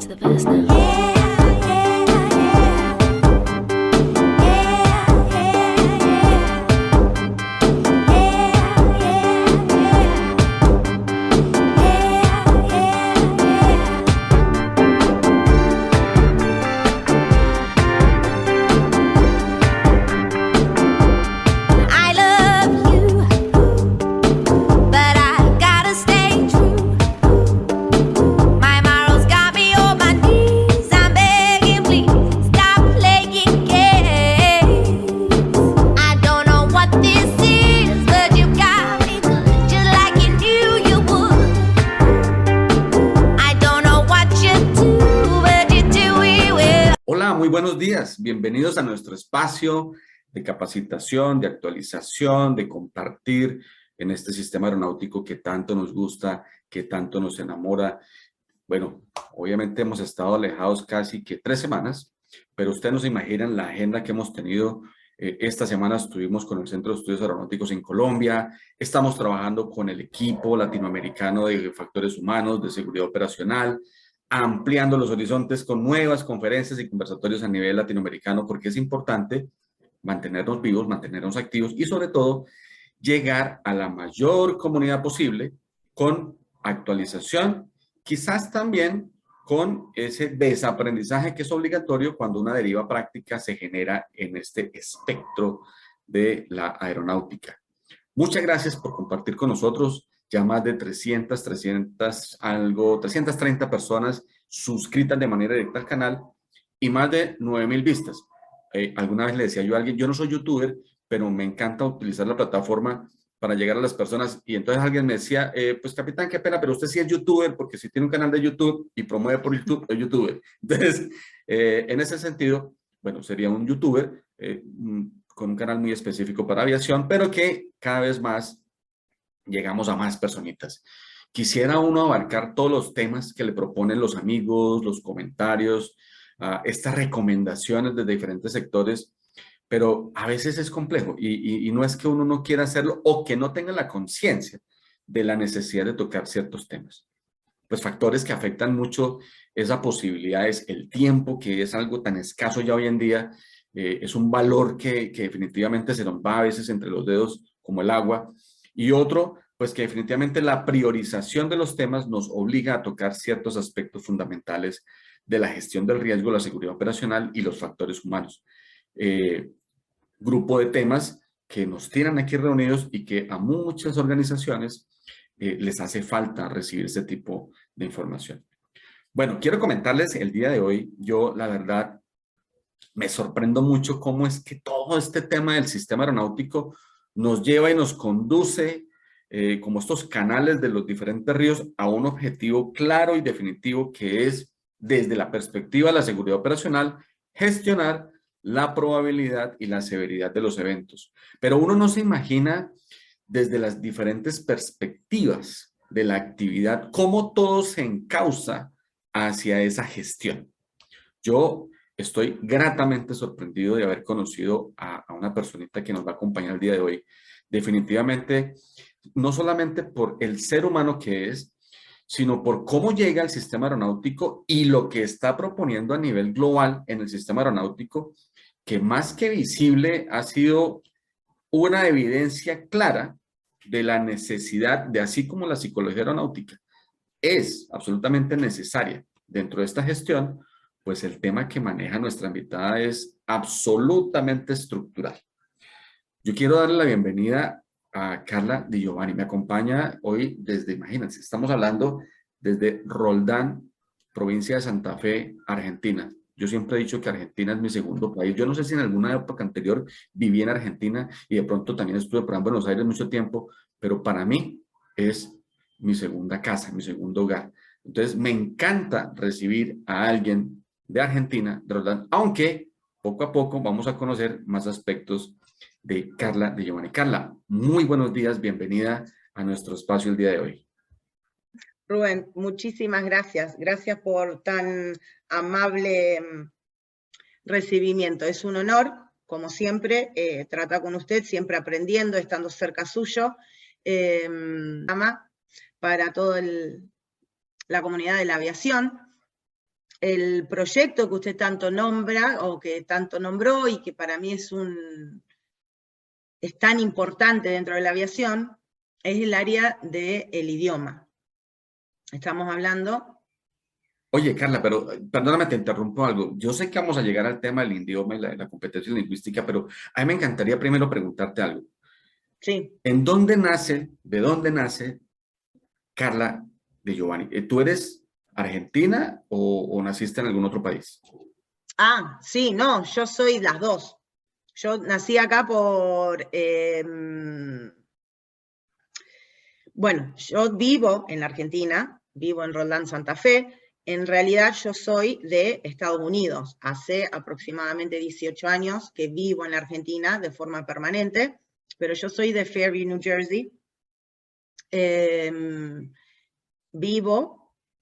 to the past now. Muy buenos días, bienvenidos a nuestro espacio de capacitación, de actualización, de compartir en este sistema aeronáutico que tanto nos gusta, que tanto nos enamora. Bueno, obviamente hemos estado alejados casi que 3 semanas, pero ustedes no se imaginan la agenda que hemos tenido. Esta semana estuvimos con el Centro de Estudios Aeronáuticos en Colombia, estamos trabajando con el equipo latinoamericano de factores humanos, de seguridad operacional, ampliando los horizontes con nuevas conferencias y conversatorios a nivel latinoamericano, porque es importante mantenernos vivos, mantenernos activos y sobre todo llegar a la mayor comunidad posible con actualización, quizás también con ese desaprendizaje que es obligatorio cuando una deriva práctica se genera en este espectro de la aeronáutica. Muchas gracias por compartir con nosotros. Ya más de 330 personas suscritas de manera directa al canal y más de 9,000 vistas. Alguna vez le decía yo a alguien, yo no soy youtuber, pero me encanta utilizar la plataforma para llegar a las personas. Y entonces alguien me decía, pues capitán, qué pena, pero usted sí es youtuber, porque si tiene un canal de YouTube y promueve por YouTube, es youtuber. Entonces, en ese sentido, bueno, sería un youtuber con un canal muy específico para aviación, pero que cada vez más llegamos a más personitas. Quisiera uno abarcar todos los temas que le proponen los amigos, los comentarios, estas recomendaciones de diferentes sectores, pero a veces es complejo y no es que uno no quiera hacerlo o que no tenga la conciencia de la necesidad de tocar ciertos temas. Pues factores que afectan mucho esa posibilidad es el tiempo, que es algo tan escaso ya hoy en día, es un valor que definitivamente se nos va a veces entre los dedos como el agua. Y otro, pues que definitivamente la priorización de los temas nos obliga a tocar ciertos aspectos fundamentales de la gestión del riesgo, la seguridad operacional y los factores humanos. Grupo de temas que nos tienen aquí reunidos y que a muchas organizaciones les hace falta recibir este tipo de información. Bueno, quiero comentarles el día de hoy, yo la verdad me sorprendo mucho cómo es que todo este tema del sistema aeronáutico nos lleva y nos conduce como estos canales de los diferentes ríos a un objetivo claro y definitivo que es, desde la perspectiva de la seguridad operacional, gestionar la probabilidad y la severidad de los eventos. Pero uno no se imagina desde las diferentes perspectivas de la actividad cómo todo se encausa hacia esa gestión. Yo estoy gratamente sorprendido de haber conocido a una personita que nos va a acompañar el día de hoy. Definitivamente, no solamente por el ser humano que es, sino por cómo llega al sistema aeronáutico y lo que está proponiendo a nivel global en el sistema aeronáutico, que más que visible ha sido una evidencia clara de la necesidad de, así como la psicología aeronáutica es absolutamente necesaria dentro de esta gestión, pues el tema que maneja nuestra invitada es absolutamente estructural. Yo quiero darle la bienvenida a Carla Di Giovanni. Me acompaña hoy desde, imagínense, estamos hablando desde Roldán, provincia de Santa Fe, Argentina. Yo siempre he dicho que Argentina es mi segundo país. Yo no sé si en alguna época anterior viví en Argentina y de pronto también estuve por Buenos Aires mucho tiempo, pero para mí es mi segunda casa, mi segundo hogar. Entonces me encanta recibir a alguien de Argentina, de Roldán, aunque poco a poco vamos a conocer más aspectos de Carla Di Giovanni. Carla, muy buenos días, bienvenida a nuestro espacio el día de hoy. Rubén, muchísimas gracias. Gracias por tan amable recibimiento. Es un honor, como siempre, tratar con usted, siempre aprendiendo, estando cerca suyo, para toda la comunidad de la aviación. el proyecto que usted tanto nombra, o que tanto nombró, y que para mí es tan importante dentro de la aviación, es el área del idioma. Estamos hablando... Oye, Carla, pero perdóname, te interrumpo algo. Yo sé que vamos a llegar al tema del idioma y la competencia lingüística, pero a mí me encantaría primero preguntarte algo. Sí. ¿En dónde nace, de dónde nace Carla de Giovanni? ¿Tú eres argentina o naciste en algún otro país? Ah, sí, no, yo soy las dos. Yo nací acá bueno, yo vivo en la Argentina, vivo en Roldán, Santa Fe. En realidad yo soy de Estados Unidos. Hace aproximadamente 18 años que vivo en la Argentina de forma permanente, pero yo soy de Fairview, New Jersey.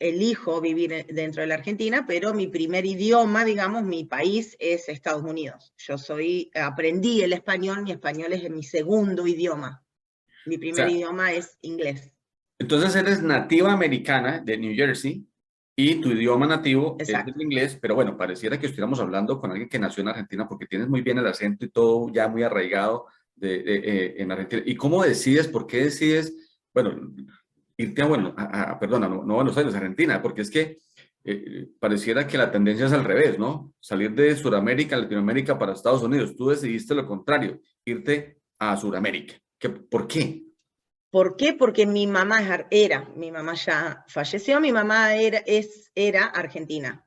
Elijo vivir dentro de la Argentina, pero mi primer idioma, digamos, mi país es Estados Unidos. Aprendí el español, mi español es mi segundo idioma. Mi O primer sea, idioma es inglés. entonces eres nativa americana de New Jersey y tu idioma nativo es el Exacto. inglés, pero bueno, pareciera que estuviéramos hablando con alguien que nació en Argentina porque tienes muy bien el acento y todo ya muy arraigado en Argentina. ¿Y cómo decides, por qué decides, bueno, irte a, bueno, perdona, no a Buenos Aires, Argentina? Porque es que pareciera que la tendencia es al revés, ¿no? Salir de Sudamérica, Latinoamérica para Estados Unidos. Tú decidiste lo contrario, irte a Sudamérica. ¿Por qué? ¿Por qué? Porque mi mamá mi mamá ya falleció, mi mamá era argentina.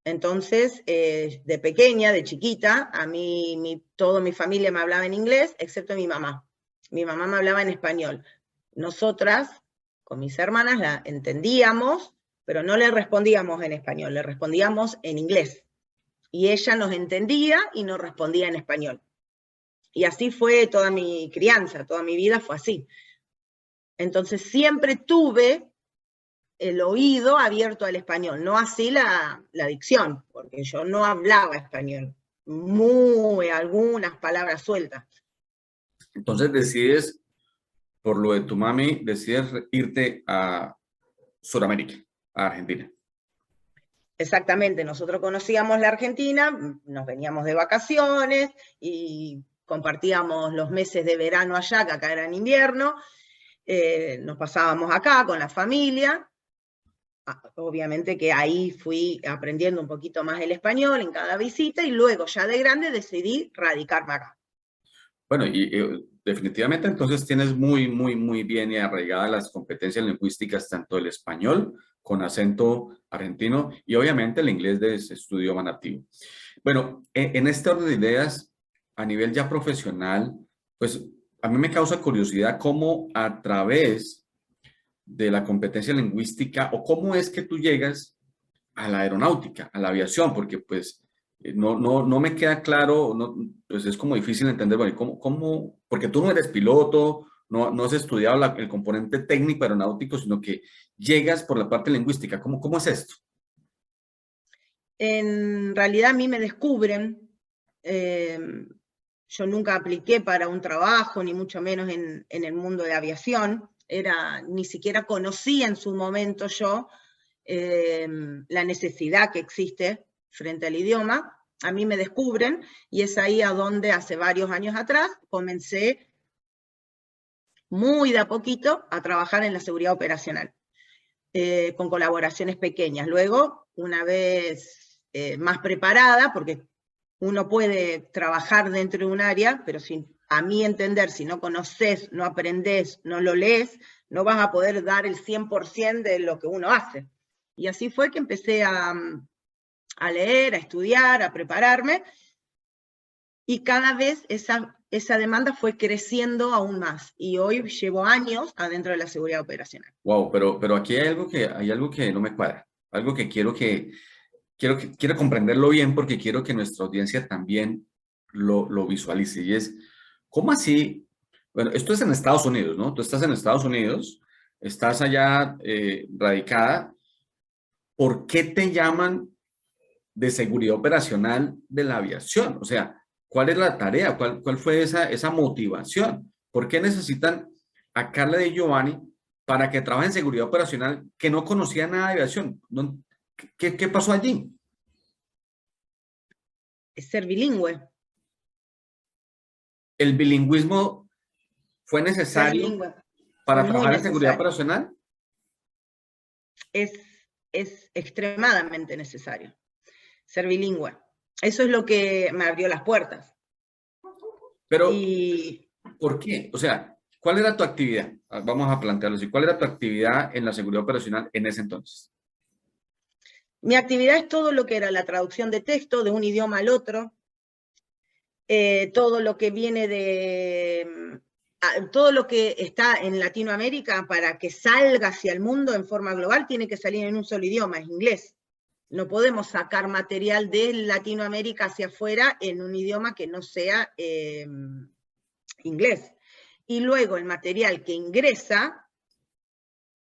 Entonces, de pequeña, de chiquita, a mí, toda mi familia me hablaba en inglés, excepto mi mamá. Mi mamá me hablaba en español. Nosotras, con mis hermanas, la entendíamos, pero no le respondíamos en español, le respondíamos en inglés. Y ella nos entendía y nos respondía en español. Y así fue toda mi crianza, toda mi vida fue así. Entonces siempre tuve el oído abierto al español, no así la dicción, porque yo no hablaba español, algunas palabras sueltas. Entonces decides, por lo de tu mami, decides irte a Sudamérica, a Argentina. Exactamente, nosotros conocíamos la Argentina, nos veníamos de vacaciones y compartíamos los meses de verano allá, que acá era en invierno, nos pasábamos acá con la familia. Obviamente que ahí fui aprendiendo un poquito más el español en cada visita y luego ya de grande decidí radicarme acá. Bueno, y definitivamente entonces tienes muy bien y arraigadas las competencias lingüísticas, tanto el español con acento argentino y obviamente el inglés de su idioma nativo. Bueno, en este orden de ideas, a nivel ya profesional, pues a mí me causa curiosidad cómo a través de la competencia lingüística o cómo es que tú llegas a la aeronáutica, a la aviación, porque pues no me queda claro, no, pues es como difícil entender, bueno, porque tú no eres piloto, no has estudiado el componente técnico aeronáutico, sino que llegas por la parte lingüística. ¿Cómo es esto? En realidad a mí me descubren, yo nunca apliqué para un trabajo, ni mucho menos en el mundo de aviación, ni siquiera conocí en su momento yo la necesidad que existe frente al idioma. A mí me descubren y es ahí a donde hace varios años atrás comencé muy de a poquito a trabajar en la seguridad operacional, con colaboraciones pequeñas. Luego, una vez más preparada, porque uno puede trabajar dentro de un área, pero a mi entender, si no conoces, no aprendés, no lo lees, no vas a poder dar el 100% de lo que uno hace. Y así fue que empecé a leer, a estudiar, a prepararme, y cada vez esa demanda fue creciendo aún más. Y hoy llevo años adentro de la seguridad operacional. Wow, pero aquí hay algo que no me cuadra, algo que quiero comprenderlo bien porque quiero que nuestra audiencia también lo visualice. Y es, ¿cómo así? Bueno, esto es en Estados Unidos, ¿no? Tú estás en Estados Unidos, estás allá radicada. ¿Por qué te llaman de seguridad operacional de la aviación? O sea, ¿cuál es la tarea? ¿Cuál fue esa motivación? ¿Por qué necesitan a Carla Di Giovanni para que trabaje en seguridad operacional que no conocía nada de aviación? ¿Qué pasó allí? Es ser bilingüe. ¿El bilingüismo fue Ser necesario bilingüe. para Muy trabajar en seguridad necesario. operacional? Es, es extremadamente necesario. Ser bilingüe. Eso es lo que me abrió las puertas. Pero, Y ¿por qué? O sea, ¿cuál era tu actividad? Vamos a plantearlo así. ¿Cuál era tu actividad en la seguridad operacional en ese entonces? mi actividad es todo lo que era la traducción de texto de un idioma al otro, todo lo que viene de todo lo que está en Latinoamérica para que salga hacia el mundo en forma global tiene que salir en un solo idioma, es inglés. No podemos sacar material de Latinoamérica hacia afuera en un idioma que no sea inglés. Y luego el material que ingresa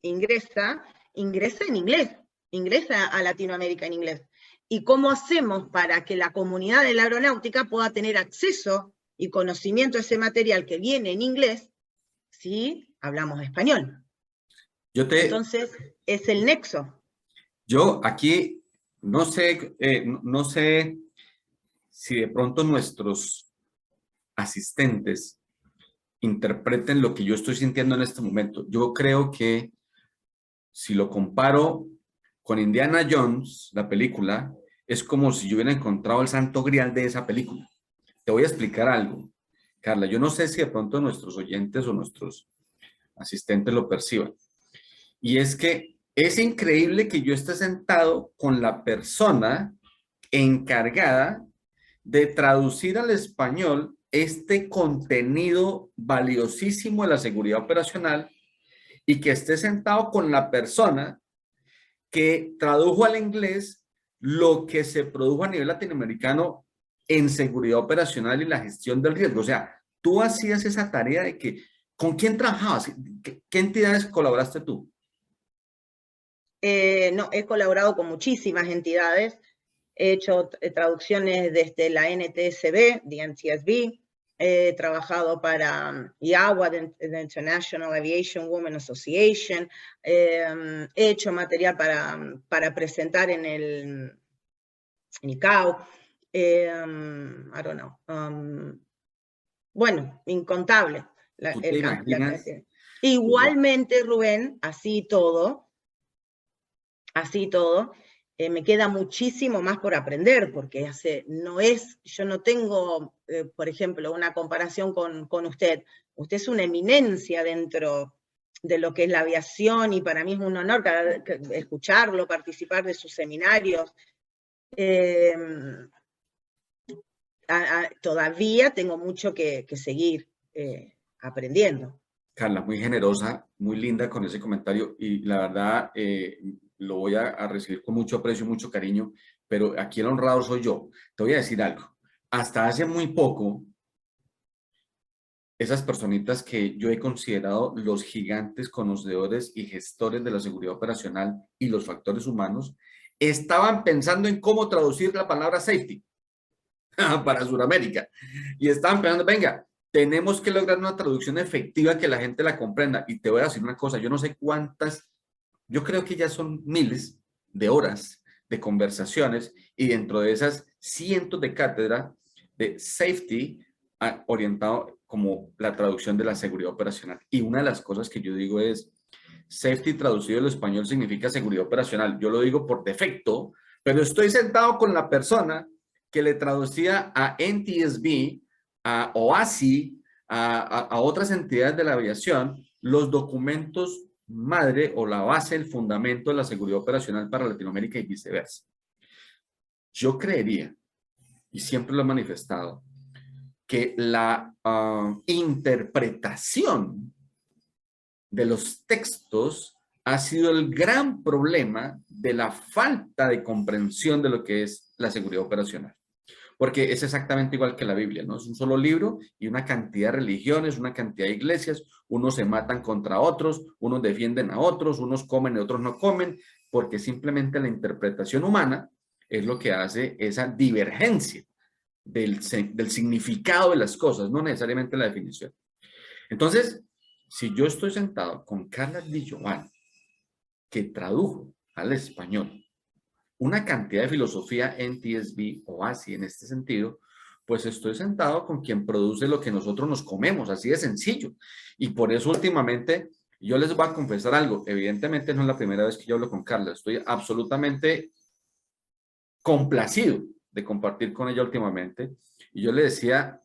en inglés, ingresa a Latinoamérica en inglés. ¿Y cómo hacemos para que la comunidad de la aeronáutica pueda tener acceso y conocimiento a ese material que viene en inglés si hablamos español? Yo te, Entonces, es el nexo. yo aquí no sé si de pronto nuestros asistentes interpreten lo que yo estoy sintiendo en este momento. Yo creo que si lo comparo con Indiana Jones, la película, es como si yo hubiera encontrado el santo grial de esa película. Te voy a explicar algo, Carla. Yo no sé si de pronto nuestros oyentes o nuestros asistentes lo perciban. Y es que es increíble que yo esté sentado con la persona encargada de traducir al español este contenido valiosísimo de la seguridad operacional y que esté sentado con la persona que tradujo al inglés lo que se produjo a nivel latinoamericano en seguridad operacional y la gestión del riesgo. O sea, tú hacías esa tarea de que, ¿con quién trabajabas? ¿Qué entidades colaboraste tú? No, he colaborado con muchísimas entidades, he hecho traducciones desde la NTSB, the NTSB, he trabajado para IAWA, the International Aviation Women Association, he hecho material para presentar en el en ICAO, I don't know, bueno, incontable. ¿Tú te imaginas? Igualmente, Rubén, así todo, me queda muchísimo más por aprender, porque no es, yo no tengo, por ejemplo, una comparación con usted. Usted es una eminencia dentro de lo que es la aviación y para mí es un honor escucharlo, participar de sus seminarios. Todavía tengo mucho que seguir aprendiendo. Carla, muy generosa, muy linda con ese comentario y la verdad lo voy a recibir con mucho aprecio, mucho cariño, pero aquí el honrado soy yo. Te voy a decir algo. Hasta hace muy poco, esas personitas que yo he considerado los gigantes conocedores y gestores de la seguridad operacional y los factores humanos, estaban pensando en cómo traducir la palabra safety para Sudamérica. Y estaban pensando, venga, tenemos que lograr una traducción efectiva que la gente la comprenda. Y te voy a decir una cosa, yo no sé cuántas, yo creo que ya son miles de horas de conversaciones y dentro de esas cientos de cátedra de safety orientado como la traducción de la seguridad operacional. Y una de las cosas que yo digo es, safety traducido al español significa seguridad operacional. Yo lo digo por defecto, pero estoy sentado con la persona que le traducía a NTSB, a OASI, a otras entidades de la aviación, los documentos madre o la base, el fundamento de la seguridad operacional para Latinoamérica y viceversa. Yo creería, y siempre lo he manifestado, que la interpretación de los textos ha sido el gran problema de la falta de comprensión de lo que es la seguridad operacional. Porque es exactamente igual que la Biblia, ¿no? Es un solo libro y una cantidad de religiones, una cantidad de iglesias, unos se matan contra otros, unos defienden a otros, unos comen y otros no comen, porque simplemente la interpretación humana es lo que hace esa divergencia del significado de las cosas, no necesariamente la definición. Entonces, si yo estoy sentado con Carla Di Giovanni, que tradujo al español una cantidad de filosofía en TSB o así en este sentido, pues estoy sentado con quien produce lo que nosotros nos comemos, así de sencillo. Y por eso últimamente yo les voy a confesar algo. Evidentemente no es la primera vez que yo hablo con Carla. Estoy absolutamente complacido de compartir con ella últimamente. Y yo le decía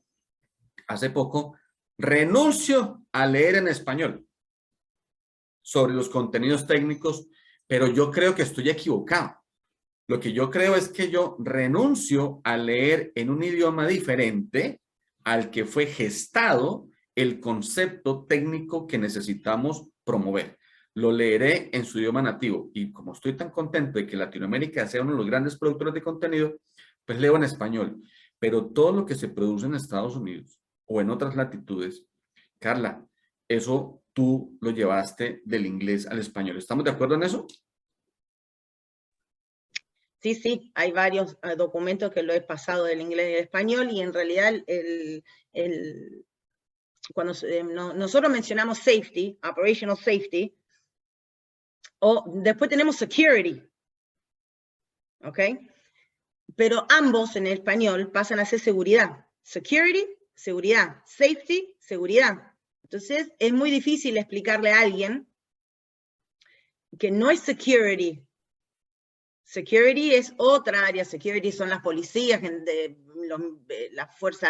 hace poco, renuncio a leer en español sobre los contenidos técnicos, pero yo creo que estoy equivocado. Lo que yo creo es que yo renuncio a leer en un idioma diferente al que fue gestado el concepto técnico que necesitamos promover. Lo leeré en su idioma nativo y como estoy tan contento de que Latinoamérica sea uno de los grandes productores de contenido, pues leo en español. Pero todo lo que se produce en Estados Unidos o en otras latitudes, Carla, eso tú lo llevaste del inglés al español. ¿Estamos de acuerdo en eso? Sí, sí, hay varios documentos que lo he pasado del inglés al español y en realidad cuando nosotros mencionamos safety, operational safety, o después tenemos security, ¿ok? Pero ambos en el español pasan a ser seguridad. Security, seguridad. Safety, seguridad. Entonces es muy difícil explicarle a alguien que no es security. Security es otra área. Security son las policías, la fuerza,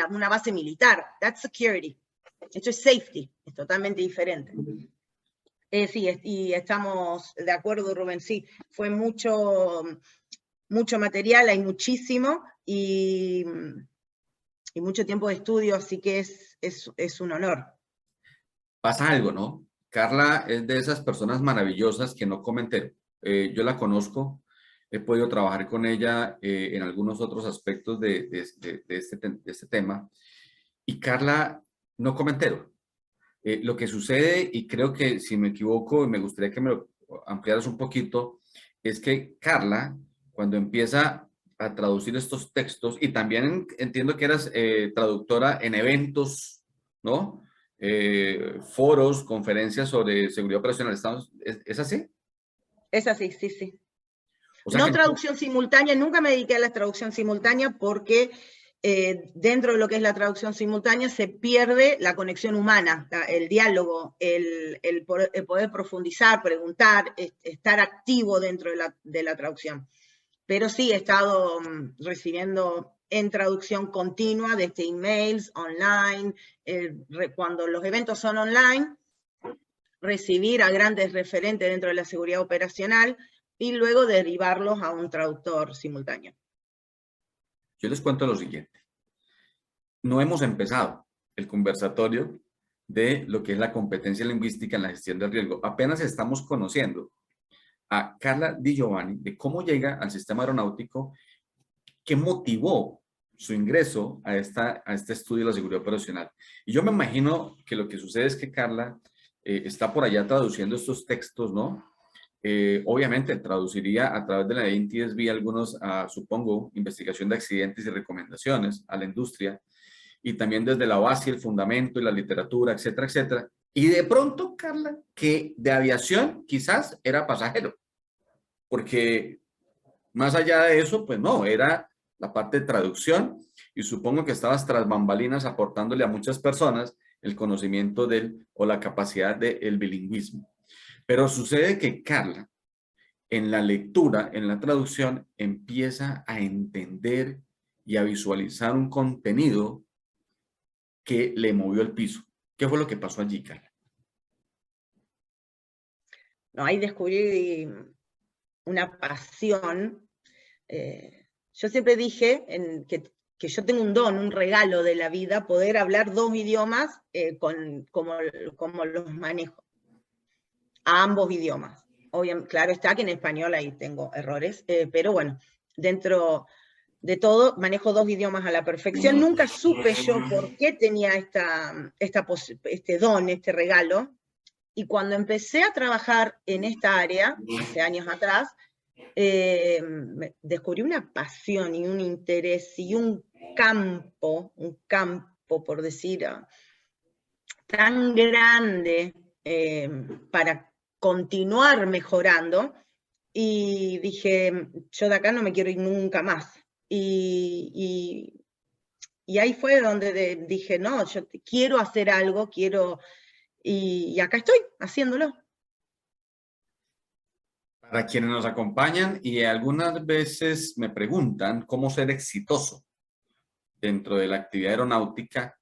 una base militar. That's security. Esto es safety. Es totalmente diferente. Sí, y estamos de acuerdo, Rubén. Sí, fue mucho material, hay muchísimo, y mucho tiempo de estudio, así que es un honor. Pasa algo, ¿no? Carla es de esas personas maravillosas que no come entero. Yo la conozco, he podido trabajar con ella en algunos otros aspectos de este tema, y Carla no come entero. Lo que sucede, y creo que si me equivoco, y me gustaría que me lo ampliaras un poquito, es que Carla, cuando empieza a traducir estos textos, y también entiendo que eras traductora en eventos, ¿no? Foros, conferencias sobre seguridad operacional, ¿es así? Es así, sí, sí. O sea No que traducción simultánea, nunca me dediqué a la traducción simultánea porque dentro de lo que es la traducción simultánea se pierde la conexión humana, el diálogo, el poder profundizar, preguntar, estar activo dentro de la traducción. Pero sí he estado recibiendo en traducción continua desde emails, online, cuando los eventos son online, recibir a grandes referentes dentro de la seguridad operacional y luego derivarlos a un traductor simultáneo. yo les cuento lo siguiente. No hemos empezado el conversatorio de lo que es la competencia lingüística en la gestión del riesgo. Apenas estamos conociendo a Carla Di Giovanni de cómo llega al sistema aeronáutico, qué motivó su ingreso a este estudio de la seguridad operacional. Y yo me imagino que lo que sucede es que Carla está por allá traduciendo estos textos, ¿no? Obviamente traduciría a través de la NTSB algunos, supongo, investigación de accidentes y recomendaciones a la industria, y también desde la base, el fundamento y la literatura, etcétera, etcétera. Y de pronto, Carla, que de aviación quizás era pasajero, porque más allá de eso, pues no, era la parte de traducción, y supongo que estabas tras bambalinas aportándole a muchas personas el conocimiento o la capacidad del bilingüismo. Pero sucede que Carla, en la lectura, en la traducción, empieza a entender y a visualizar un contenido que le movió el piso. ¿Qué fue lo que pasó allí, Carla? No, ahí descubrí una pasión. Yo siempre dije que yo tengo un don, un regalo de la vida, poder hablar dos idiomas como los manejo, a ambos idiomas. Obviamente, claro está que en español ahí tengo errores, pero bueno, dentro de todo manejo dos idiomas a la perfección. Nunca supe yo por qué tenía este don, este regalo, y cuando empecé a trabajar en esta área, hace años atrás, descubrí una pasión y un interés y un campo por decir, tan grande para continuar mejorando, y dije, yo de acá no me quiero ir nunca más. Y ahí fue donde dije, no, yo quiero hacer algo, y acá estoy, haciéndolo. Para quienes nos acompañan y algunas veces me preguntan cómo ser exitoso dentro de la actividad aeronáutica,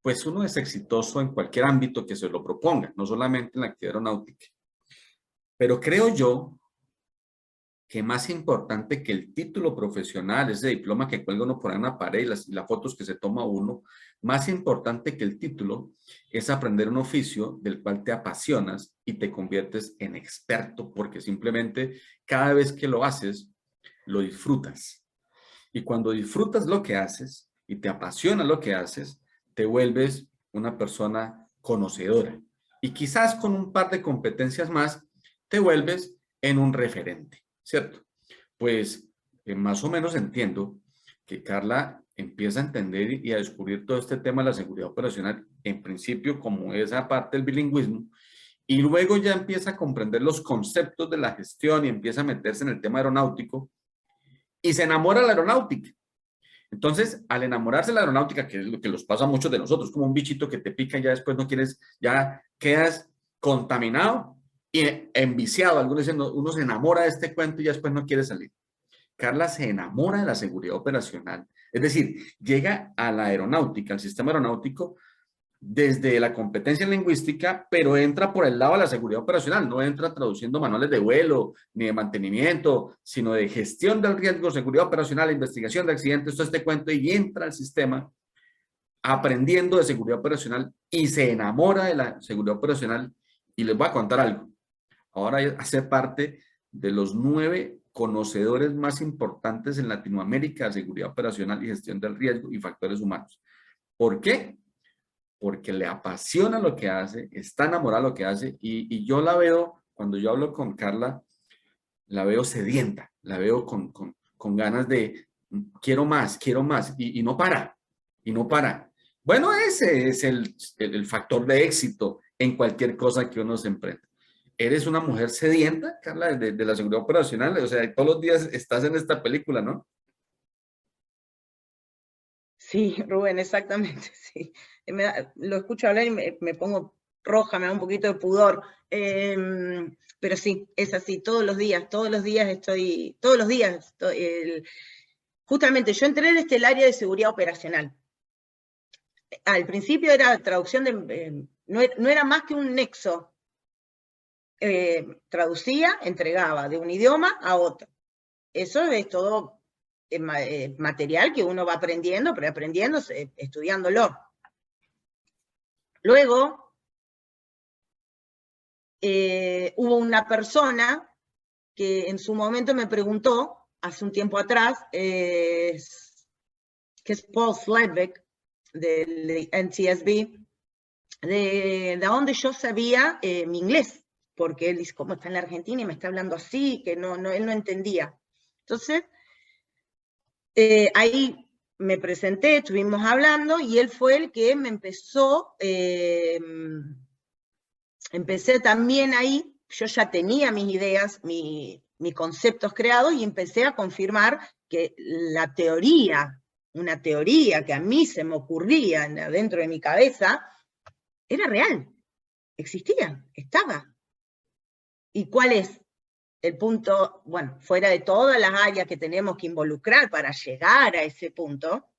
pues uno es exitoso en cualquier ámbito que se lo proponga, no solamente en la actividad aeronáutica. Pero creo yo que más importante que el título profesional, ese diploma que cuelga uno por ahí en una pared y las fotos que se toma uno, más importante que el título es aprender un oficio del cual te apasionas y te conviertes en experto, porque simplemente cada vez que lo haces, lo disfrutas. Y cuando disfrutas lo que haces y te apasiona lo que haces, te vuelves una persona conocedora. Y quizás con un par de competencias más, te vuelves en un referente, ¿cierto? Pues más o menos entiendo que Carla empieza a entender y a descubrir todo este tema de la seguridad operacional, en principio como esa parte del bilingüismo, y luego ya empieza a comprender los conceptos de la gestión y empieza a meterse en el tema aeronáutico y se enamora de la aeronáutica. Entonces, al enamorarse de la aeronáutica, que es lo que nos pasa a muchos de nosotros, como un bichito que te pica y ya después no quieres, ya quedas contaminado y enviciado. Algunos dicen, uno se enamora de este cuento y ya después no quiere salir. Carla se enamora de la seguridad operacional. Es decir, llega a la aeronáutica, al sistema aeronáutico, desde la competencia lingüística, pero entra por el lado de la seguridad operacional, no entra traduciendo manuales de vuelo ni de mantenimiento, sino de gestión del riesgo, seguridad operacional, investigación de accidentes, todo este cuento, y entra al sistema aprendiendo de seguridad operacional y se enamora de la seguridad operacional. Y les voy a contar algo. Ahora hace parte de los 9 conocedores más importantes en Latinoamérica de seguridad operacional y gestión del riesgo y factores humanos. ¿Por qué? Porque le apasiona lo que hace, está enamorada de lo que hace y yo la veo, cuando yo hablo con Carla, la veo sedienta, la veo con ganas de quiero más y no para, y no para. Bueno, ese es el factor de éxito en cualquier cosa que uno se emprenda. ¿Eres una mujer sedienta, Carla, de la seguridad operacional? O sea, todos los días estás en esta película, ¿no? Sí, Rubén, exactamente, sí. Lo escucho hablar y me pongo roja, me da un poquito de pudor. Pero sí, es así, todos los días estoy, justamente yo entré en el área de seguridad operacional. Al principio era traducción no era más que un nexo. Traducía, entregaba de un idioma a otro. Eso es todo material que uno va aprendiendo, estudiándolo. Luego, hubo una persona que en su momento me preguntó, hace un tiempo atrás, que es Paul Sledbeck, del NTSB, de dónde yo sabía mi inglés, porque él dice, ¿cómo está en la Argentina y me está hablando así? Que él no entendía. Entonces, ahí me presenté, estuvimos hablando, y él fue el que me empecé también ahí, yo ya tenía mis ideas, mis conceptos creados, y empecé a confirmar que la teoría, una teoría que a mí se me ocurría dentro de mi cabeza, era real, existía, estaba. ¿Y cuál es el punto? Bueno, fuera de todas las áreas que tenemos que involucrar para llegar a ese punto,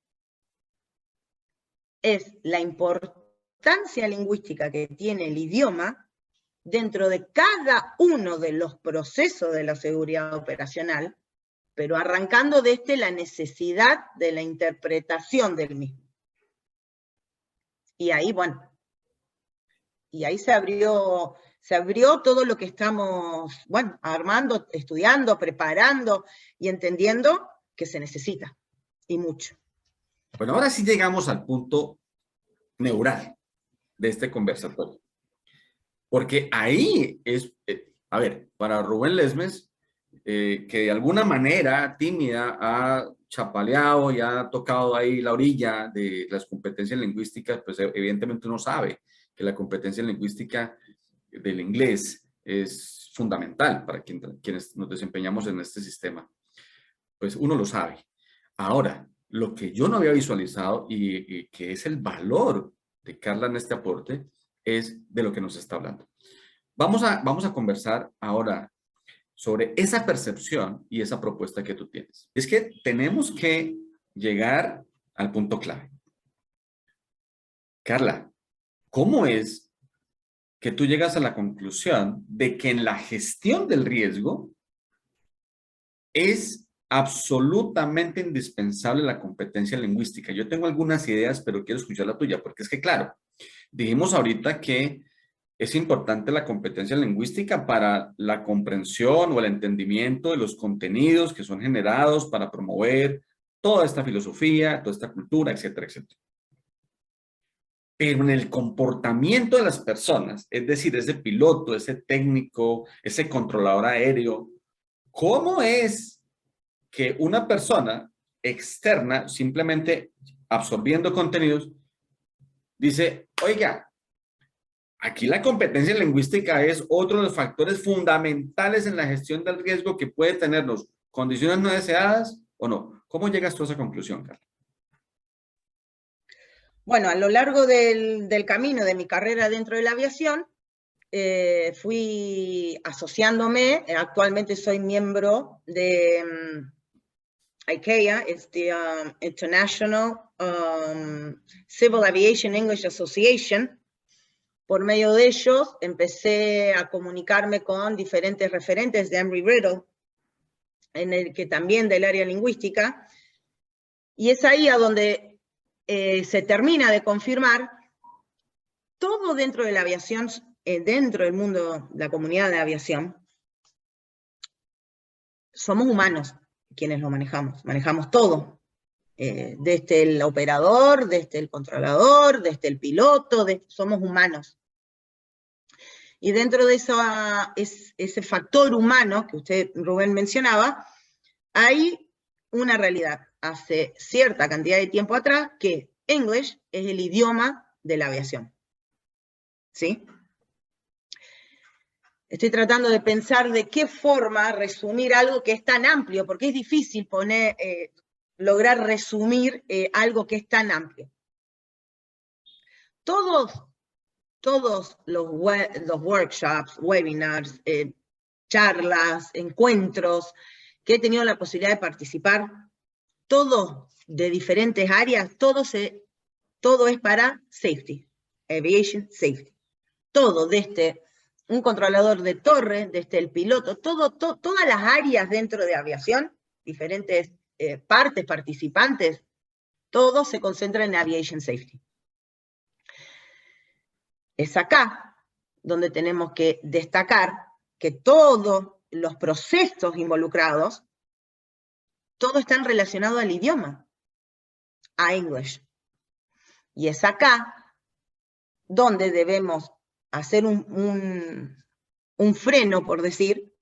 es la importancia lingüística que tiene el idioma dentro de cada uno de los procesos de la seguridad operacional, pero arrancando desde la necesidad de la interpretación del mismo. Y ahí, bueno, y ahí se abrió todo lo que estamos, bueno, armando, estudiando, preparando y entendiendo que se necesita, y mucho. Bueno, ahora sí llegamos al punto neural de este conversatorio. Porque ahí es, a ver, para Rubén Lesmes, que de alguna manera tímida ha chapaleado y ha tocado ahí la orilla de las competencias lingüísticas, pues evidentemente uno sabe que la competencia lingüística del inglés es fundamental para quienes nos desempeñamos en este sistema. Pues uno lo sabe. Ahora, lo que yo no había visualizado y que es el valor de Carla en este aporte es de lo que nos está hablando. Vamos a conversar ahora sobre esa percepción y esa propuesta que tú tienes. Es que tenemos que llegar al punto clave. Carla, ¿cómo es que tú llegas a la conclusión de que en la gestión del riesgo es absolutamente indispensable la competencia lingüística? Yo tengo algunas ideas, pero quiero escuchar la tuya, porque es que, claro, dijimos ahorita que es importante la competencia lingüística para la comprensión o el entendimiento de los contenidos que son generados para promover toda esta filosofía, toda esta cultura, etcétera, etcétera. Pero en el comportamiento de las personas, es decir, ese piloto, ese técnico, ese controlador aéreo, ¿cómo es que una persona externa, simplemente absorbiendo contenidos, dice, oiga, aquí la competencia lingüística es otro de los factores fundamentales en la gestión del riesgo que puede tenernos condiciones no deseadas o no? ¿Cómo llegas tú a esa conclusión, Carla? Bueno, a lo largo del camino de mi carrera dentro de la aviación, fui asociándome. Actualmente soy miembro de ICAO, es the International Civil Aviation English Association. Por medio de ellos empecé a comunicarme con diferentes referentes de Embry-Riddle, en el que también del área lingüística, y es ahí a donde se termina de confirmar todo dentro de la aviación, dentro del mundo, la comunidad de aviación. Somos humanos quienes lo manejamos todo, desde el operador, desde el controlador, desde el piloto, somos humanos. Y dentro de ese factor humano que usted, Rubén, mencionaba, hay una realidad. Hace cierta cantidad de tiempo atrás que English es el idioma de la aviación. ¿Sí? Estoy tratando de pensar de qué forma resumir algo que es tan amplio, porque es difícil lograr resumir algo que es tan amplio. Todos los workshops, webinars, charlas, encuentros que he tenido la posibilidad de participar, todo de diferentes áreas, todo es para safety, aviation safety. Todo, desde un controlador de torre, desde el piloto, todas las áreas dentro de aviación, diferentes partes, participantes, todo se concentra en aviation safety. Es acá donde tenemos que destacar que todos los procesos involucrados, todo están relacionados al idioma, a English. Y es acá donde debemos hacer un freno, por decir.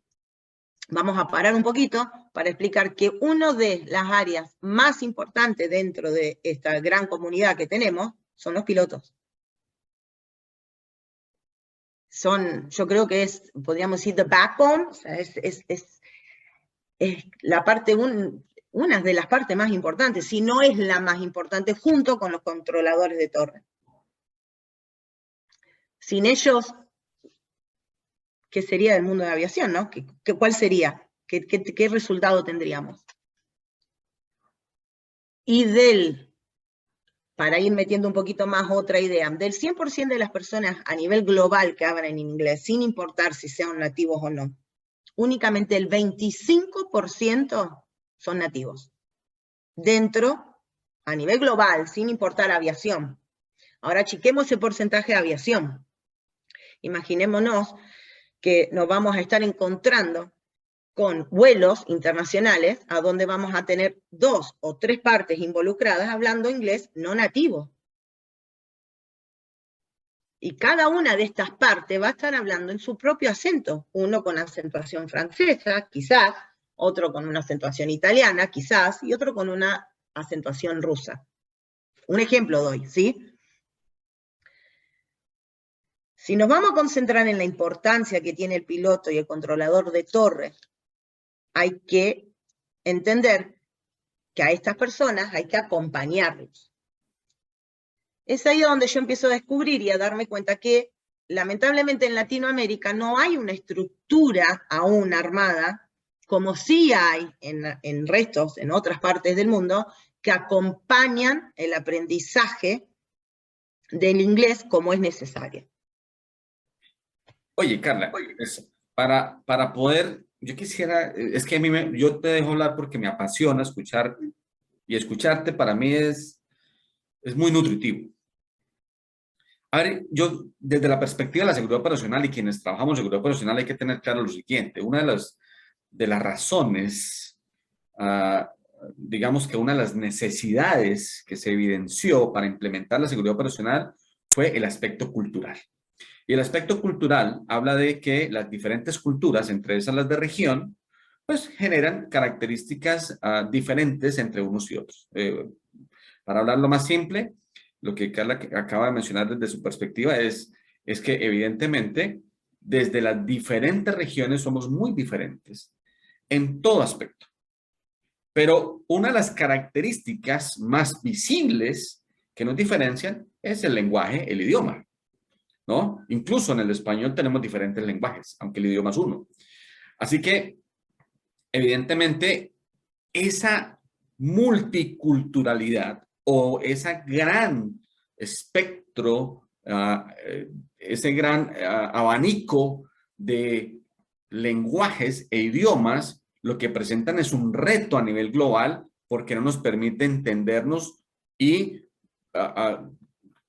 Vamos a parar un poquito para explicar que una de las áreas más importantes dentro de esta gran comunidad que tenemos son los pilotos. Yo creo que podríamos decir, the backbone, o sea, es la parte, una de las partes más importantes, si no es la más importante, junto con los controladores de torre. Sin ellos, ¿qué sería del mundo de la aviación, no? ¿Cuál sería? ¿Qué resultado tendríamos? Y para ir metiendo un poquito más otra idea, del 100% de las personas a nivel global que hablan en inglés, sin importar si sean nativos o no, únicamente el 25% son nativos. Dentro, a nivel global, sin importar aviación. Ahora chequemos ese porcentaje de aviación. Imaginémonos que nos vamos a estar encontrando con vuelos internacionales a donde vamos a tener 2 o 3 partes involucradas hablando inglés no nativo. Y cada una de estas partes va a estar hablando en su propio acento. Uno con acentuación francesa, quizás, otro con una acentuación italiana, quizás, y otro con una acentuación rusa. Un ejemplo doy, ¿sí? Si nos vamos a concentrar en la importancia que tiene el piloto y el controlador de torre, hay que entender que a estas personas hay que acompañarlos. Es ahí donde yo empiezo a descubrir y a darme cuenta que lamentablemente en Latinoamérica no hay una estructura aún armada, como sí hay en restos, en otras partes del mundo, que acompañan el aprendizaje del inglés como es necesario. Oye, Carla, para poder, yo quisiera, es que yo te dejo hablar porque me apasiona escuchar, y escucharte para mí es muy nutritivo. A ver, yo desde la perspectiva de la seguridad operacional y quienes trabajamos en seguridad operacional hay que tener claro lo siguiente. Una de las razones, digamos que una de las necesidades que se evidenció para implementar la seguridad operacional fue el aspecto cultural. Y el aspecto cultural habla de que las diferentes culturas, entre esas las de región, pues generan características diferentes entre unos y otros. Para hablarlo más simple, lo que Carla acaba de mencionar desde su perspectiva es que evidentemente desde las diferentes regiones somos muy diferentes en todo aspecto. Pero una de las características más visibles que nos diferencian es el lenguaje, el idioma, ¿no? Incluso en el español tenemos diferentes lenguajes, aunque el idioma es uno. Así que, evidentemente, esa multiculturalidad o ese gran espectro, ese gran abanico de lenguajes e idiomas, lo que presentan es un reto a nivel global porque no nos permite entendernos y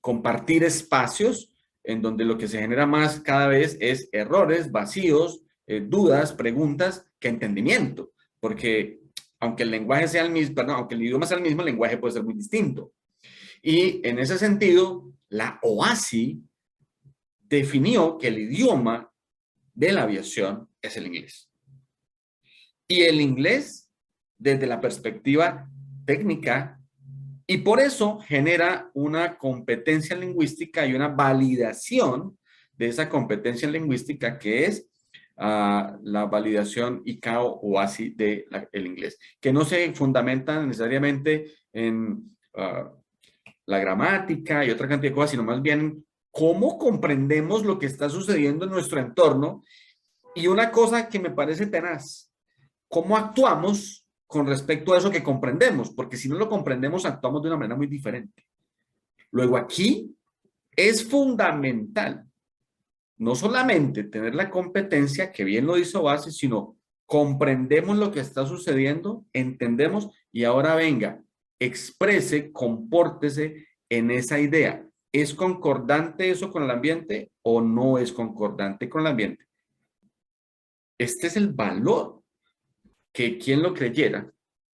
compartir espacios en donde lo que se genera más cada vez es errores, vacíos, dudas, preguntas, que entendimiento. Porque aunque el lenguaje sea el mismo, perdón, aunque el idioma sea el mismo, el lenguaje puede ser muy distinto. Y en ese sentido, la OASI definió que el idioma de la aviación es el inglés. Y el inglés desde la perspectiva técnica, y por eso genera una competencia lingüística y una validación de esa competencia lingüística que es la validación ICAO o ASI del inglés, que no se fundamenta necesariamente en la gramática y otra cantidad de cosas, sino más bien cómo comprendemos lo que está sucediendo en nuestro entorno. Y una cosa que me parece tenaz, cómo actuamos con respecto a eso que comprendemos, porque si no lo comprendemos, actuamos de una manera muy diferente. Luego aquí es fundamental no solamente tener la competencia, que bien lo hizo Base, sino comprendemos lo que está sucediendo, entendemos y ahora venga, exprese, compórtese en esa idea. ¿Es concordante eso con el ambiente o no es concordante con el ambiente? Este es el valor que quien lo creyera,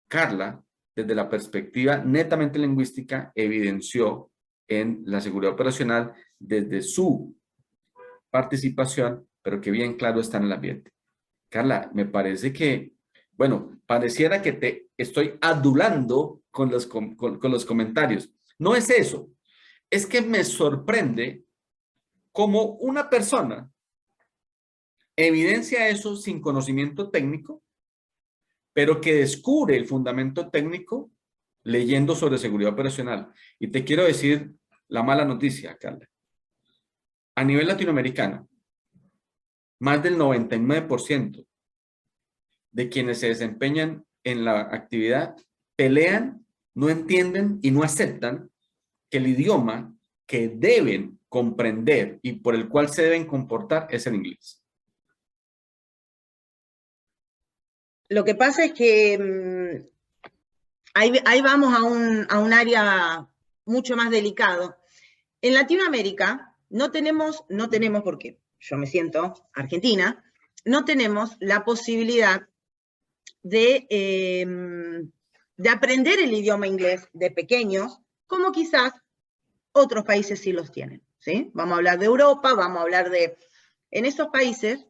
Carla, desde la perspectiva netamente lingüística, evidenció en la seguridad operacional desde su participación, pero que bien claro está en el ambiente. Carla, me parece que, bueno, pareciera que te estoy adulando con los comentarios. No es eso, es que me sorprende cómo una persona evidencia eso sin conocimiento técnico, pero que descubre el fundamento técnico leyendo sobre seguridad operacional. Y te quiero decir la mala noticia, Carla. A nivel latinoamericano, más del 99% de quienes se desempeñan en la actividad pelean, no entienden y no aceptan que el idioma que deben comprender y por el cual se deben comportar es el inglés. Lo que pasa es que ahí vamos a un área mucho más delicado. En Latinoamérica no tenemos porque yo me siento argentina, no tenemos la posibilidad de aprender el idioma inglés de pequeños, como quizás otros países sí los tienen, ¿sí? Vamos a hablar de Europa, vamos a hablar de... En esos países,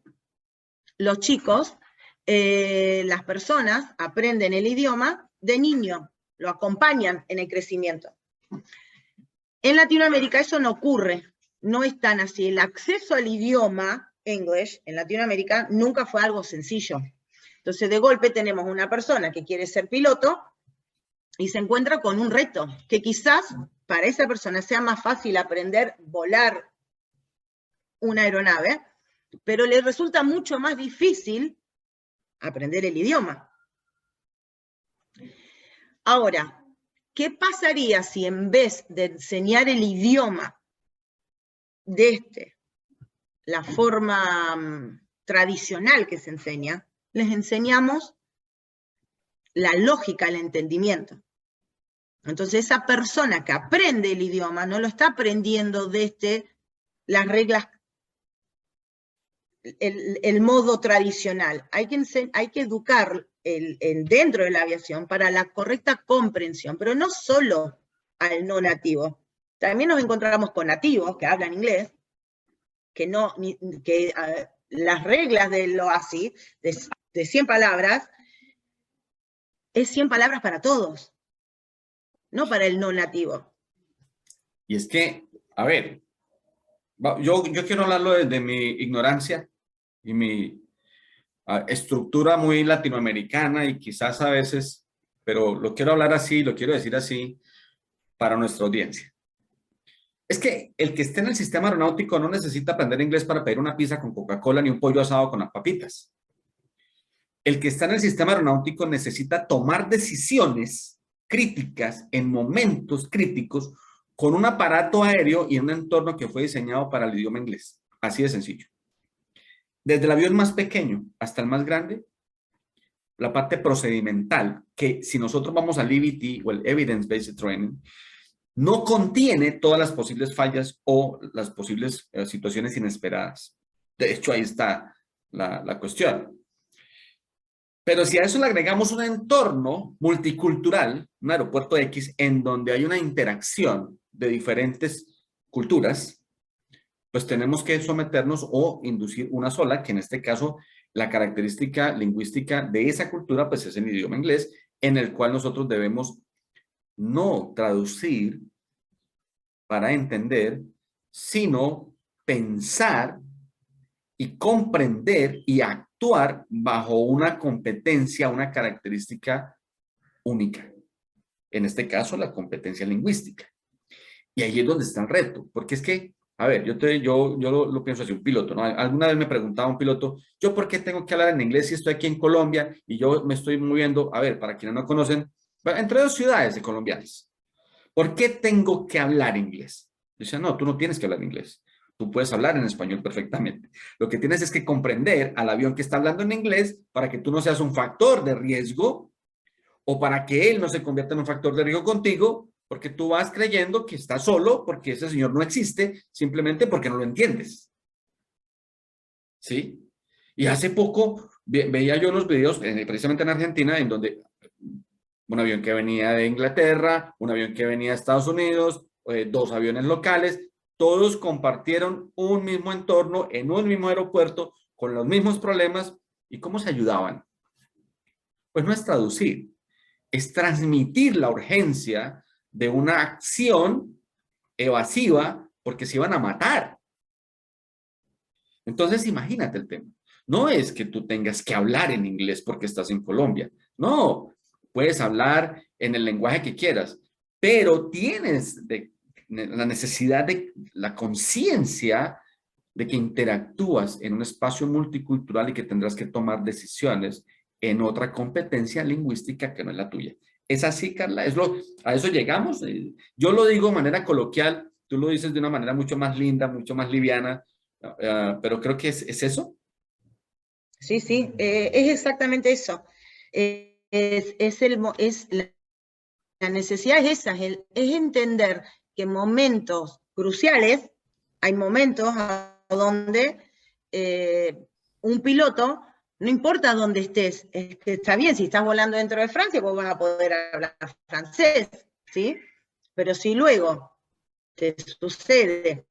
los chicos, las personas aprenden el idioma de niño, lo acompañan en el crecimiento. En Latinoamérica eso no ocurre. no es tan así. El acceso al idioma English en Latinoamérica nunca fue algo sencillo. Entonces, de golpe tenemos una persona que quiere ser piloto y se encuentra con un reto, que quizás para esa persona sea más fácil aprender a volar una aeronave, pero le resulta mucho más difícil aprender el idioma. Ahora, ¿qué pasaría si en vez de enseñar el idioma de la forma tradicional que se enseña, les enseñamos la lógica, el entendimiento? Entonces, esa persona que aprende el idioma no lo está aprendiendo desde las reglas, el modo tradicional. Hay que educar dentro de la aviación para la correcta comprensión, pero no solo al no nativo. También nos encontramos con nativos que hablan inglés, que las reglas del OASI, de 100 palabras, es 100 palabras para todos, no para el no nativo. Y es que, a ver, yo quiero hablarlo desde mi ignorancia y mi estructura muy latinoamericana y quizás a veces, pero lo quiero hablar así, lo quiero decir así para nuestra audiencia. Es que el que esté en el sistema aeronáutico no necesita aprender inglés para pedir una pizza con Coca-Cola ni un pollo asado con las papitas. El que está en el sistema aeronáutico necesita tomar decisiones críticas en momentos críticos con un aparato aéreo y en un entorno que fue diseñado para el idioma inglés. Así de sencillo. Desde el avión más pequeño hasta el más grande, la parte procedimental, que si nosotros vamos al EBT o el Evidence Based Training, no contiene todas las posibles fallas o las posibles situaciones inesperadas. De hecho, ahí está la cuestión. Pero si a eso le agregamos un entorno multicultural, un aeropuerto X, en donde hay una interacción de diferentes culturas, pues tenemos que someternos o inducir una sola, que en este caso la característica lingüística de esa cultura pues es el idioma inglés, en el cual nosotros debemos no traducir para entender, sino pensar y comprender y actuar bajo una competencia, una característica única. En este caso, la competencia lingüística. Y ahí es donde está el reto, porque es que, a ver, yo lo pienso así, un piloto, ¿no? Alguna vez me preguntaba un piloto, ¿yo por qué tengo que hablar en inglés si estoy aquí en Colombia y yo me estoy moviendo? A ver, para quienes no conocen, entre dos ciudades de colombianas. ¿Por qué tengo que hablar inglés? Yo decía, no, tú no tienes que hablar inglés. Tú puedes hablar en español perfectamente. Lo que tienes es que comprender al avión que está hablando en inglés para que tú no seas un factor de riesgo o para que él no se convierta en un factor de riesgo contigo, porque tú vas creyendo que estás solo porque ese señor no existe, simplemente porque no lo entiendes. ¿Sí? Y hace poco veía yo unos videos, precisamente en Argentina, en donde un avión que venía de Inglaterra, un avión que venía de Estados Unidos, dos aviones locales, todos compartieron un mismo entorno en un mismo aeropuerto con los mismos problemas. ¿Y cómo se ayudaban? Pues no es traducir, es transmitir la urgencia de una acción evasiva porque se iban a matar. Entonces imagínate el tema. No es que tú tengas que hablar en inglés porque estás en Colombia. No, puedes hablar en el lenguaje que quieras, pero tienes la necesidad de la conciencia de que interactúas en un espacio multicultural y que tendrás que tomar decisiones en otra competencia lingüística que no es la tuya. ¿Es así, Carla? ¿A eso llegamos? Yo lo digo de manera coloquial, tú lo dices de una manera mucho más linda, mucho más liviana, pero creo que es eso. Sí, sí, es exactamente eso. La necesidad es esa, es entender que en momentos cruciales, hay momentos donde un piloto, no importa dónde estés, está bien, si estás volando dentro de Francia, vos vas a poder hablar francés, ¿sí? Pero si luego te sucede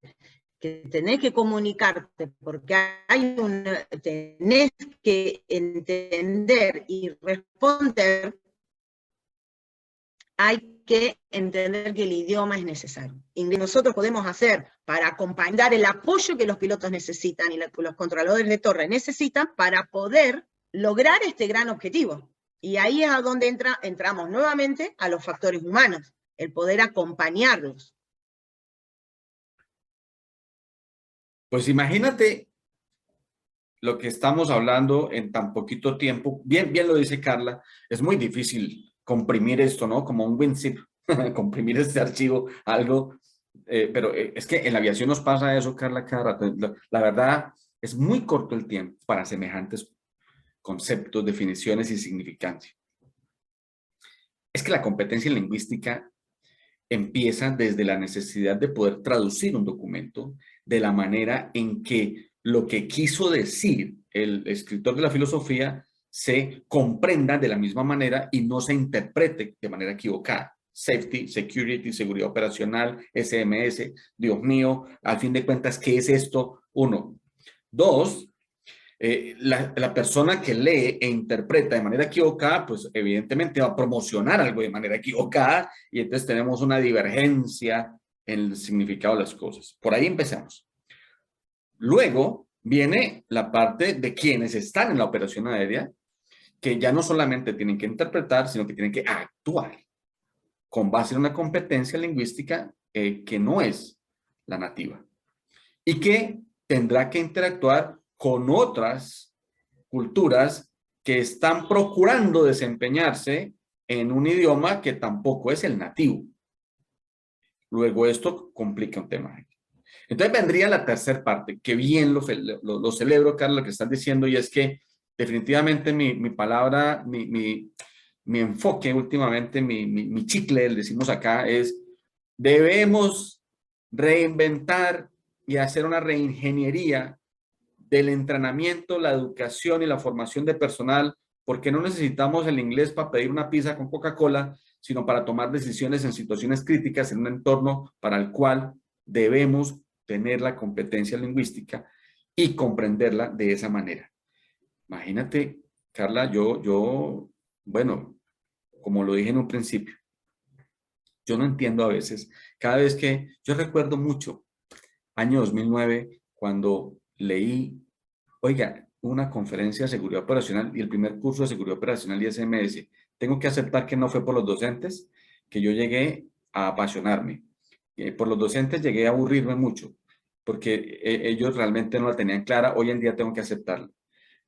que tenés que comunicarte porque tenés que entender y responder, hay que entender que el idioma es necesario. Y nosotros podemos hacer para acompañar el apoyo que los pilotos necesitan y los controladores de torre necesitan para poder lograr este gran objetivo. Y ahí es a donde entramos nuevamente a los factores humanos, el poder acompañarlos. Pues imagínate lo que estamos hablando en tan poquito tiempo. Bien lo dice Carla, es muy difícil comprimir esto, ¿no? Como un WinZip, comprimir este archivo, algo, pero es que en la aviación nos pasa eso, Carla, cada rato. La verdad, es muy corto el tiempo para semejantes conceptos, definiciones y significancia. Es que la competencia lingüística empieza desde la necesidad de poder traducir un documento de la manera en que lo que quiso decir el escritor de la filosofía se comprenda de la misma manera y no se interprete de manera equivocada. Safety, security, seguridad operacional, SMS, Dios mío, al fin de cuentas, ¿qué es esto? Uno. Dos, la persona que lee e interpreta de manera equivocada, pues evidentemente va a promocionar algo de manera equivocada y entonces tenemos una divergencia en el significado de las cosas. Por ahí empezamos. Luego viene la parte de quienes están en la operación aérea, que ya no solamente tienen que interpretar, sino que tienen que actuar con base en una competencia lingüística que no es la nativa y que tendrá que interactuar con otras culturas que están procurando desempeñarse en un idioma que tampoco es el nativo. Luego esto complica un tema. Entonces vendría la tercera parte, que bien lo celebro, Carlos, lo que están diciendo, y es que definitivamente mi palabra, mi enfoque últimamente, mi chicle, le decimos acá, es debemos reinventar y hacer una reingeniería del entrenamiento, la educación y la formación de personal, porque no necesitamos el inglés para pedir una pizza con Coca-Cola, sino para tomar decisiones en situaciones críticas en un entorno para el cual debemos tener la competencia lingüística y comprenderla de esa manera. Imagínate, Carla, bueno, como lo dije en un principio, yo no entiendo a veces, cada vez que, yo recuerdo mucho, año 2009, cuando leí, oiga, una conferencia de seguridad operacional y el primer curso de seguridad operacional y SMS, tengo que aceptar que no fue por los docentes, que yo llegué a apasionarme. Por los docentes llegué a aburrirme mucho, porque ellos realmente no la tenían clara, hoy en día tengo que aceptarlo.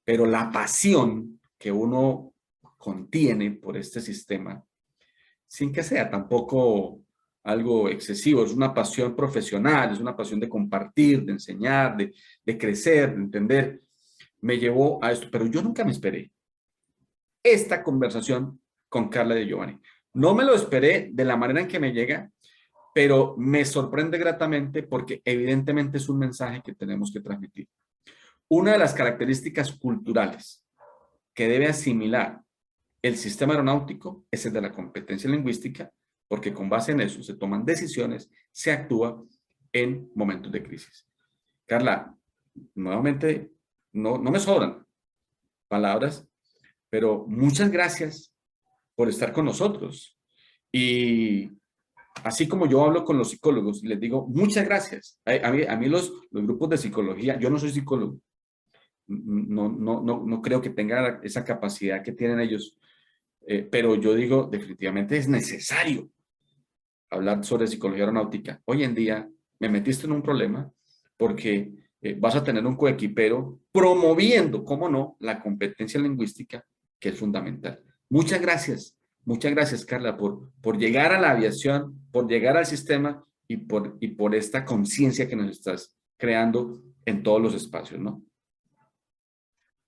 Pero la pasión que uno contiene por este sistema, sin que sea tampoco algo excesivo, es una pasión profesional, es una pasión de compartir, de enseñar, de crecer, de entender, me llevó a esto, pero yo nunca me esperé esta conversación con Carla de Giovanni. No me lo esperé de la manera en que me llega, pero me sorprende gratamente porque evidentemente es un mensaje que tenemos que transmitir. Una de las características culturales que debe asimilar el sistema aeronáutico es el de la competencia lingüística, porque con base en eso se toman decisiones, se actúa en momentos de crisis. Carla, nuevamente, no me sobran palabras, pero muchas gracias por estar con nosotros. Y así como yo hablo con los psicólogos y les digo, muchas gracias. A mí los grupos de psicología, yo no soy psicólogo, no creo que tenga esa capacidad que tienen ellos, pero yo digo, definitivamente es necesario hablar sobre psicología aeronáutica. Hoy en día me metiste en un problema porque vas a tener un coequipero promoviendo, cómo no, la competencia lingüística, que es fundamental. Muchas gracias, Carla, por llegar a la aviación, por llegar al sistema y por esta conciencia que nos estás creando en todos los espacios, ¿no?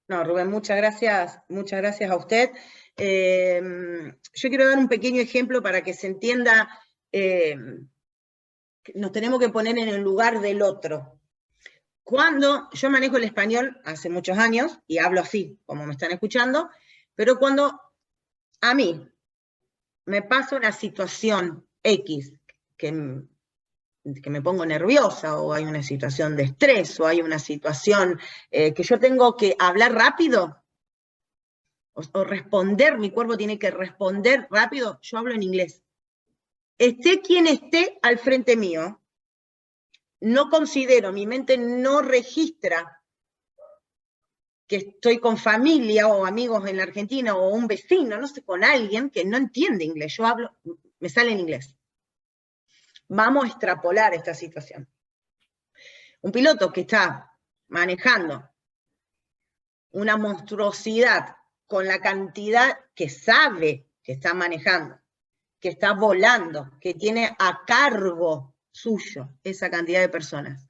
No, Rubén, muchas gracias a usted. Yo quiero dar un pequeño ejemplo para que se entienda, nos tenemos que poner en el lugar del otro. Cuando yo manejo el español hace muchos años, y hablo así, como me están escuchando, pero cuando a mí me pasa una situación X que me pongo nerviosa, o hay una situación de estrés, o hay una situación que yo tengo que hablar rápido, o responder, mi cuerpo tiene que responder rápido, yo hablo en inglés. esté quien esté al frente mío, no considero, mi mente no registra que estoy con familia o amigos en la Argentina o un vecino, no sé, con alguien que no entiende inglés. Yo hablo, me sale en inglés. Vamos a extrapolar esta situación. Un piloto que está manejando una monstruosidad con la cantidad que sabe que está manejando, que está volando, que tiene a cargo suyo esa cantidad de personas,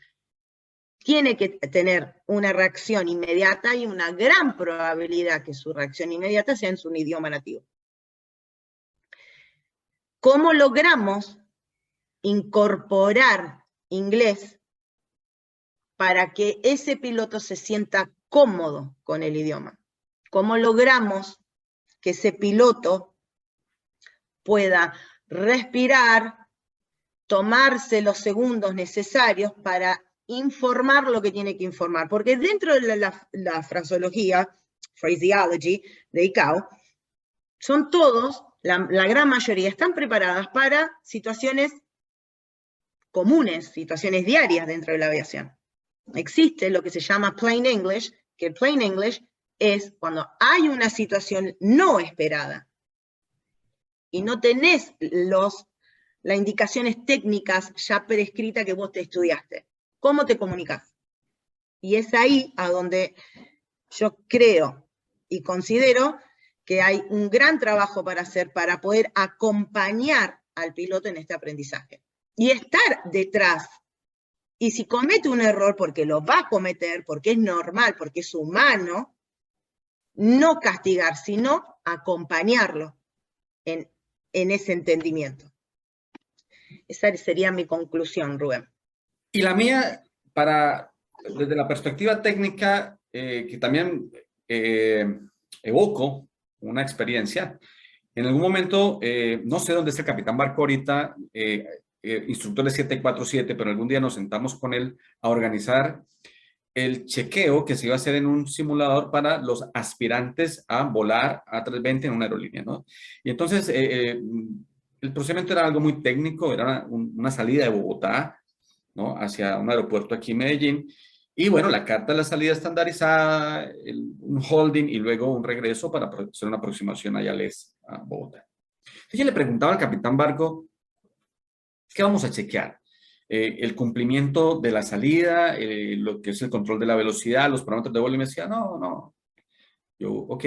tiene que tener una reacción inmediata y una gran probabilidad que su reacción inmediata sea en su idioma nativo. ¿Cómo logramos incorporar inglés para que ese piloto se sienta cómodo con el idioma? ¿Cómo logramos que ese piloto pueda respirar, tomarse los segundos necesarios para informar lo que tiene que informar? Porque dentro de la fraseología, phraseology de ICAO, son todos, la gran mayoría, están preparadas para situaciones comunes, situaciones diarias dentro de la aviación. Existe lo que se llama plain English, que el plain English es cuando hay una situación no esperada y no tenés las indicaciones técnicas ya prescritas que vos te estudiaste. ¿Cómo te comunicas? Y es ahí a donde yo creo y considero que hay un gran trabajo para hacer para poder acompañar al piloto en este aprendizaje. Y estar detrás. Y si comete un error, porque lo va a cometer, porque es normal, porque es humano, no castigar, sino acompañarlo en ese entendimiento. Esa sería mi conclusión, Rubén. Y la mía, desde la perspectiva técnica, que también evoco una experiencia. En algún momento, no sé dónde está el capitán Barco ahorita, instructor de 747, pero algún día nos sentamos con él a organizar el chequeo que se iba a hacer en un simulador para los aspirantes a volar A320 en una aerolínea, ¿no? Y entonces, el procedimiento era algo muy técnico, era una salida de Bogotá, ¿no? Hacia un aeropuerto aquí en Medellín. Y bueno, la carta de la salida estandarizada, un holding y luego un regreso para hacer una aproximación a Yales, a Bogotá. Entonces yo le preguntaba al capitán Barco, ¿qué vamos a chequear? El cumplimiento de la salida, lo que es el control de la velocidad, los parámetros de vuelo, y me decía, no. Yo, ok.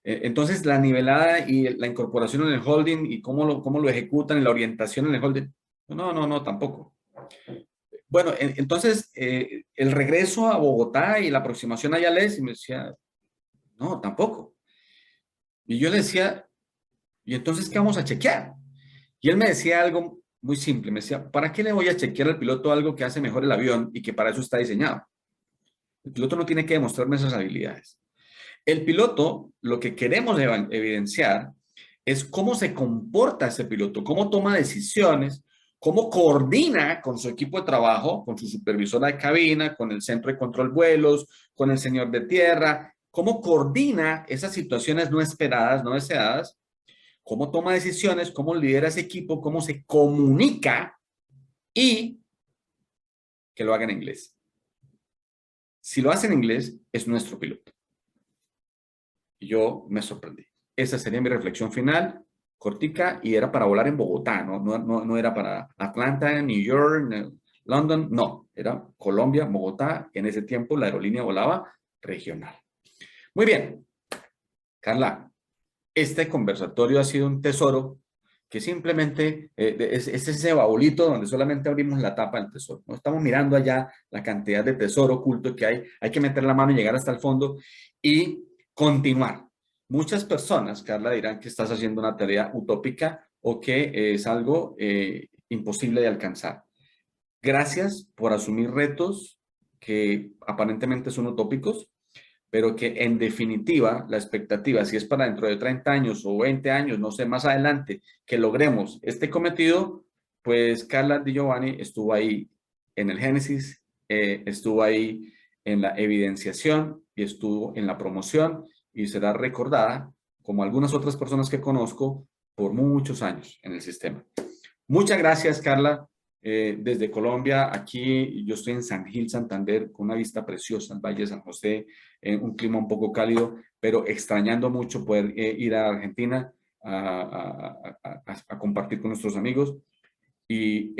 Entonces, la nivelada y la incorporación en el holding y cómo lo ejecutan en la orientación en el holding. No, tampoco. Bueno, entonces, el regreso a Bogotá y la aproximación a Yales, y me decía, no, tampoco. Y yo le decía, ¿y entonces qué vamos a chequear? Y él me decía algo muy simple, me decía, ¿para qué le voy a chequear al piloto algo que hace mejor el avión y que para eso está diseñado? El piloto no tiene que demostrarme esas habilidades. El piloto, lo que queremos evidenciar es cómo se comporta ese piloto, cómo toma decisiones, cómo coordina con su equipo de trabajo, con su supervisora de cabina, con el centro de control vuelos, con el señor de tierra, cómo coordina esas situaciones no esperadas, no deseadas, cómo toma decisiones, cómo lidera ese equipo, cómo se comunica y que lo haga en inglés. Si lo hace en inglés, es nuestro piloto. Y yo me sorprendí. Esa sería mi reflexión final, cortica, y era para volar en Bogotá, no era para Atlanta, New York, London, no. Era Colombia, Bogotá. En ese tiempo la aerolínea volaba regional. Muy bien. Carla, este conversatorio ha sido un tesoro que simplemente es ese baulito donde solamente abrimos la tapa del tesoro. No estamos mirando allá la cantidad de tesoro oculto que hay. Hay que meter la mano y llegar hasta el fondo y continuar. Muchas personas, Carla, dirán que estás haciendo una tarea utópica o que es algo imposible de alcanzar. Gracias por asumir retos que aparentemente son utópicos, pero que en definitiva la expectativa, si es para dentro de 30 años o 20 años, no sé, más adelante, que logremos este cometido, pues Carla Di Giovanni estuvo ahí en el génesis, estuvo ahí en la evidenciación y estuvo en la promoción y será recordada, como algunas otras personas que conozco, por muchos años en el sistema. Muchas gracias, Carla. Desde Colombia, aquí yo estoy en San Gil, Santander, con una vista preciosa al Valle de San José, un clima un poco cálido, pero extrañando mucho poder ir a Argentina a compartir con nuestros amigos. Y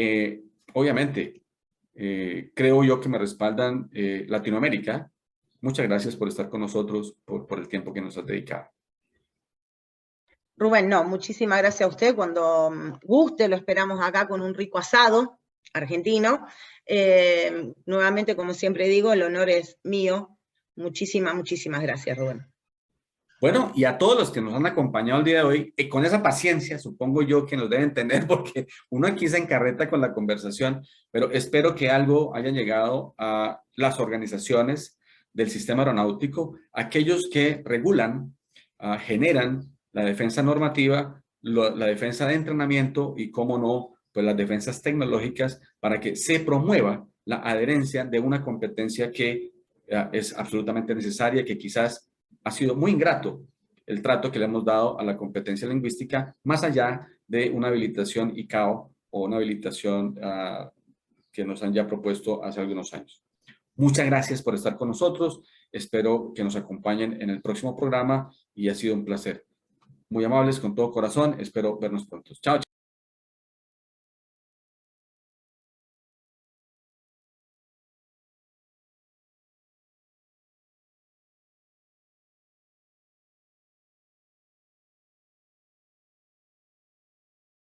obviamente, creo yo que me respaldan Latinoamérica. Muchas gracias por estar con nosotros, por el tiempo que nos has dedicado. Rubén, no, muchísimas gracias a usted. Cuando guste, lo esperamos acá con un rico asado argentino. Nuevamente, como siempre digo, el honor es mío. Muchísimas gracias, Rubén. Bueno, y a todos los que nos han acompañado el día de hoy, con esa paciencia, supongo yo que nos deben entender porque uno aquí se encarreta con la conversación, pero espero que algo haya llegado a las organizaciones del sistema aeronáutico, aquellos que regulan, generan la defensa normativa, la defensa de entrenamiento y, cómo no, pues las defensas tecnológicas para que se promueva la adherencia de una competencia que es absolutamente necesaria, que quizás ha sido muy ingrato el trato que le hemos dado a la competencia lingüística, más allá de una habilitación ICAO o una habilitación que nos han ya propuesto hace algunos años. Muchas gracias por estar con nosotros. Espero que nos acompañen en el próximo programa y ha sido un placer. Muy amables, con todo corazón. Espero vernos pronto. Chao.